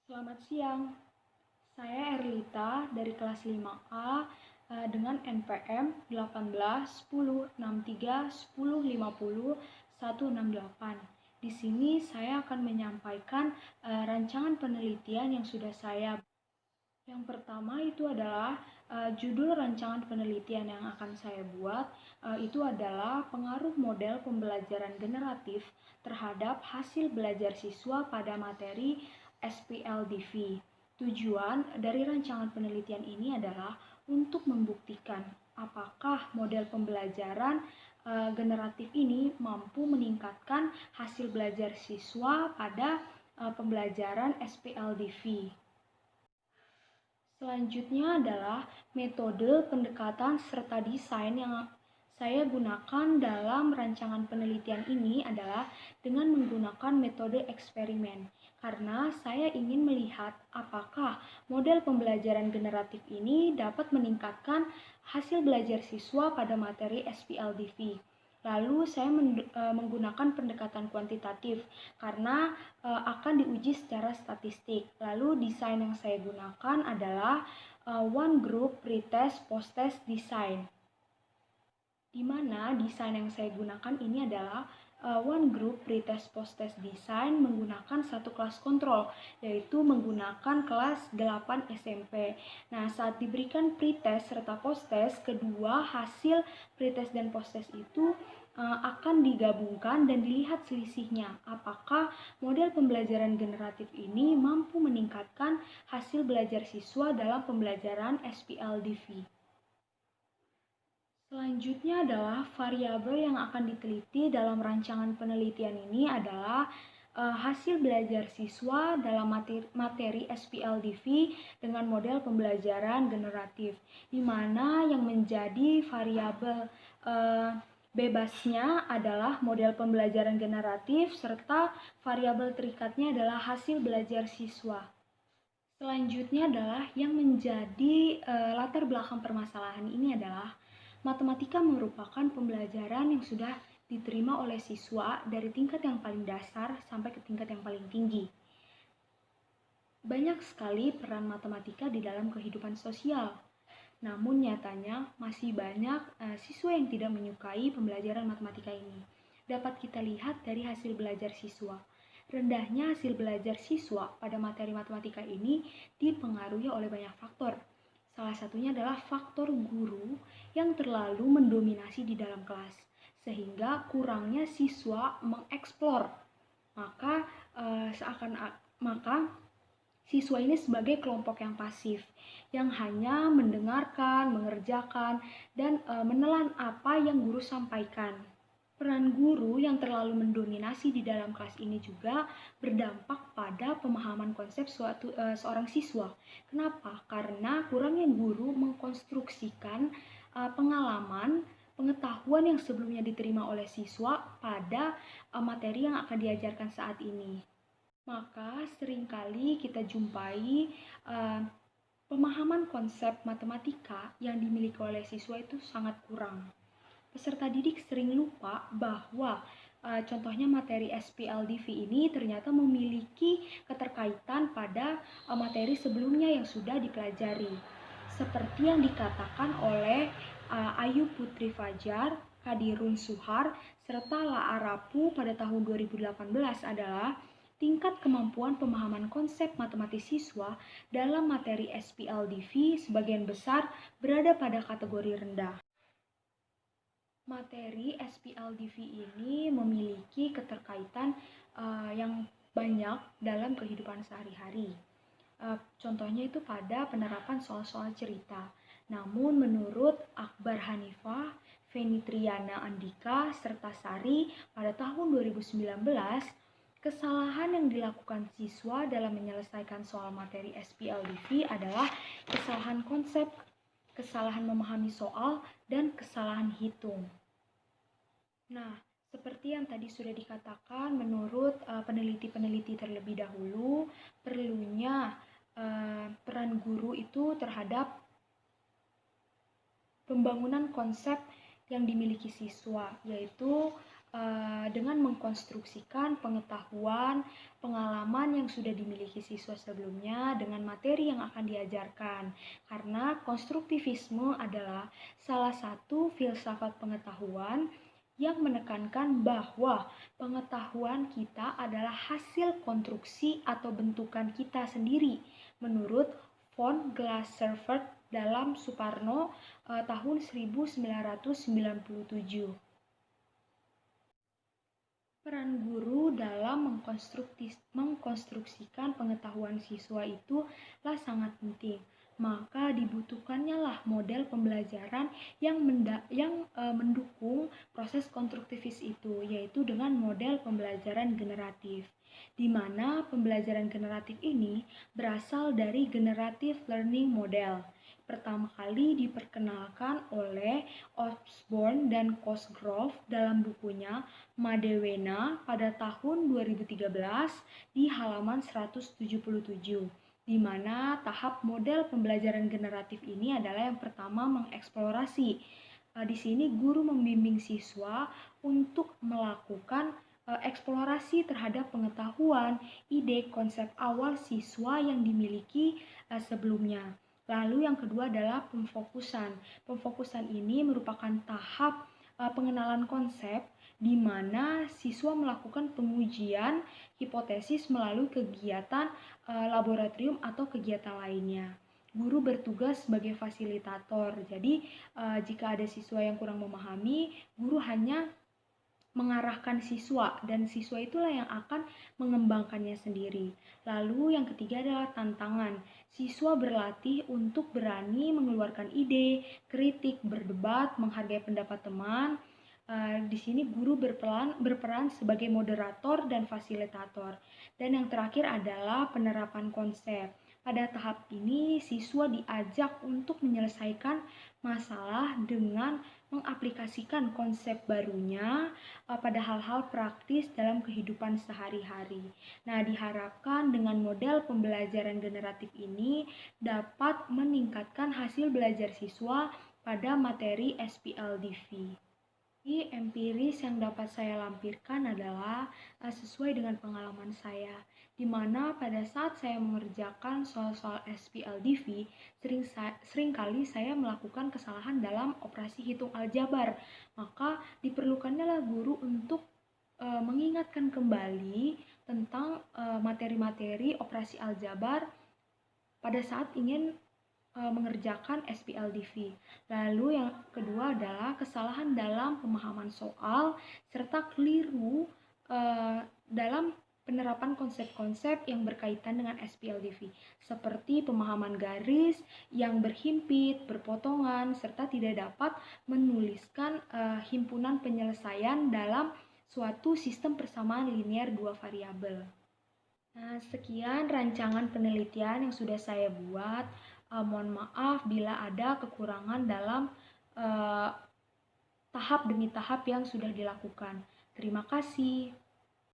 Selamat siang, saya Erlita dari kelas 5A dengan NPM 18 10 63 10 50 168. Di sini saya akan menyampaikan rancangan penelitian yang sudah saya. Yang pertama itu adalah judul rancangan penelitian yang akan saya buat itu adalah pengaruh model pembelajaran generatif terhadap hasil belajar siswa pada materi SPLDV. Tujuan dari rancangan penelitian ini adalah untuk membuktikan apakah model pembelajaran generatif ini mampu meningkatkan hasil belajar siswa pada pembelajaran SPLDV. Selanjutnya adalah metode pendekatan serta desain yang saya gunakan dalam rancangan penelitian ini adalah dengan menggunakan metode eksperimen. Karena saya ingin melihat apakah model pembelajaran generatif ini dapat meningkatkan hasil belajar siswa pada materi SPLDV. Lalu saya menggunakan pendekatan kuantitatif karena akan diuji secara statistik. Lalu desain yang saya gunakan adalah one group pretest post-test design. Di mana desain yang saya gunakan ini adalah one group pretest post-test design menggunakan satu kelas kontrol, yaitu menggunakan kelas 8 SMP. Nah, saat diberikan pretest serta post-test, kedua hasil pretest dan post-test itu akan digabungkan dan dilihat selisihnya. Apakah model pembelajaran generatif ini mampu meningkatkan hasil belajar siswa dalam pembelajaran SPLDV. Selanjutnya adalah variabel yang akan diteliti dalam rancangan penelitian ini adalah hasil belajar siswa dalam materi SPLDV dengan model pembelajaran generatif, di mana yang menjadi variabel bebasnya adalah model pembelajaran generatif serta variabel terikatnya adalah hasil belajar siswa. Selanjutnya adalah yang menjadi latar belakang permasalahan ini adalah matematika merupakan pembelajaran yang sudah diterima oleh siswa dari tingkat yang paling dasar sampai ke tingkat yang paling tinggi. Banyak sekali peran matematika di dalam kehidupan sosial. Namun nyatanya masih banyak siswa yang tidak menyukai pembelajaran matematika ini. Dapat kita lihat dari hasil belajar siswa. Rendahnya hasil belajar siswa pada materi matematika ini dipengaruhi oleh banyak faktor. Salah satunya adalah faktor guru yang terlalu mendominasi di dalam kelas, sehingga kurangnya siswa mengeksplor. Maka siswa ini sebagai kelompok yang pasif, yang hanya mendengarkan, mengerjakan, dan menelan apa yang guru sampaikan. Peran guru yang terlalu mendominasi di dalam kelas ini juga berdampak pada pemahaman konsep seorang siswa. Kenapa? Karena kurangnya guru mengkonstruksikan pengalaman, pengetahuan yang sebelumnya diterima oleh siswa pada materi yang akan diajarkan saat ini. Maka seringkali kita jumpai pemahaman konsep matematika yang dimiliki oleh siswa itu sangat kurang. Peserta didik sering lupa bahwa contohnya materi SPLDV ini ternyata memiliki keterkaitan pada materi sebelumnya yang sudah dipelajari. Seperti yang dikatakan oleh Ayu Putri Fajar, Kadirun Suhar, serta La'a Rapu pada tahun 2018 adalah tingkat kemampuan pemahaman konsep matematis siswa dalam materi SPLDV sebagian besar berada pada kategori rendah. Materi SPLDV ini memiliki keterkaitan yang banyak dalam kehidupan sehari-hari. Contohnya itu pada penerapan soal-soal cerita. Namun menurut Akbar Hanifah, Feni Triana Andika, serta Sari pada tahun 2019, kesalahan yang dilakukan siswa dalam menyelesaikan soal materi SPLDV adalah kesalahan konsep, kesalahan memahami soal, dan kesalahan hitung. Nah, seperti yang tadi sudah dikatakan, menurut peneliti-peneliti terlebih dahulu, perlunya peran guru itu terhadap pembangunan konsep yang dimiliki siswa, yaitu dengan mengkonstruksikan pengetahuan, pengalaman yang sudah dimiliki siswa sebelumnya dengan materi yang akan diajarkan. Karena konstruktivisme adalah salah satu filsafat pengetahuan yang menekankan bahwa pengetahuan kita adalah hasil konstruksi atau bentukan kita sendiri menurut von Glaserfeld dalam Suparno tahun 1997. Peran guru dalam mengkonstruksikan pengetahuan siswa itulah sangat penting. Maka dibutuhkannya lah model pembelajaran yang mendukung proses konstruktivis itu, yaitu dengan model pembelajaran generatif. Di mana pembelajaran generatif ini berasal dari generative learning model. Pertama kali diperkenalkan oleh Osborne dan Cosgrove dalam bukunya Madewena pada tahun 2013 di halaman 177, di mana tahap model pembelajaran generatif ini adalah yang pertama mengeksplorasi. Di sini guru membimbing siswa untuk melakukan eksplorasi terhadap pengetahuan, ide, konsep awal siswa yang dimiliki sebelumnya. Lalu yang kedua adalah pemfokusan. Pemfokusan ini merupakan tahap pengenalan konsep di mana siswa melakukan pengujian hipotesis melalui kegiatan laboratorium atau kegiatan lainnya. Guru bertugas sebagai fasilitator. Jadi, jika ada siswa yang kurang memahami, guru hanya mengarahkan siswa dan siswa itulah yang akan mengembangkannya sendiri. Lalu yang ketiga adalah tantangan. Siswa berlatih untuk berani mengeluarkan ide, kritik, berdebat, menghargai pendapat teman. Di sini guru berperan sebagai moderator dan fasilitator. Dan yang terakhir adalah penerapan konsep. Pada tahap ini, siswa diajak untuk menyelesaikan masalah dengan mengaplikasikan konsep barunya pada hal-hal praktis dalam kehidupan sehari-hari. Nah, diharapkan dengan model pembelajaran generatif ini dapat meningkatkan hasil belajar siswa pada materi SPLDV. Empiris yang dapat saya lampirkan adalah sesuai dengan pengalaman saya, di mana pada saat saya mengerjakan soal-soal SPLDV, seringkali saya melakukan kesalahan dalam operasi hitung aljabar. Maka diperlukannya lah guru untuk mengingatkan kembali tentang materi-materi operasi aljabar pada saat ingin mengerjakan SPLDV. Lalu yang kedua adalah kesalahan dalam pemahaman soal serta keliru dalam penerapan konsep-konsep yang berkaitan dengan SPLDV, seperti pemahaman garis yang berhimpit, berpotongan, serta tidak dapat menuliskan himpunan penyelesaian dalam suatu sistem persamaan linear dua variabel. Nah, sekian rancangan penelitian yang sudah saya buat. Mohon maaf bila ada kekurangan dalam tahap demi tahap yang sudah dilakukan. Terima kasih.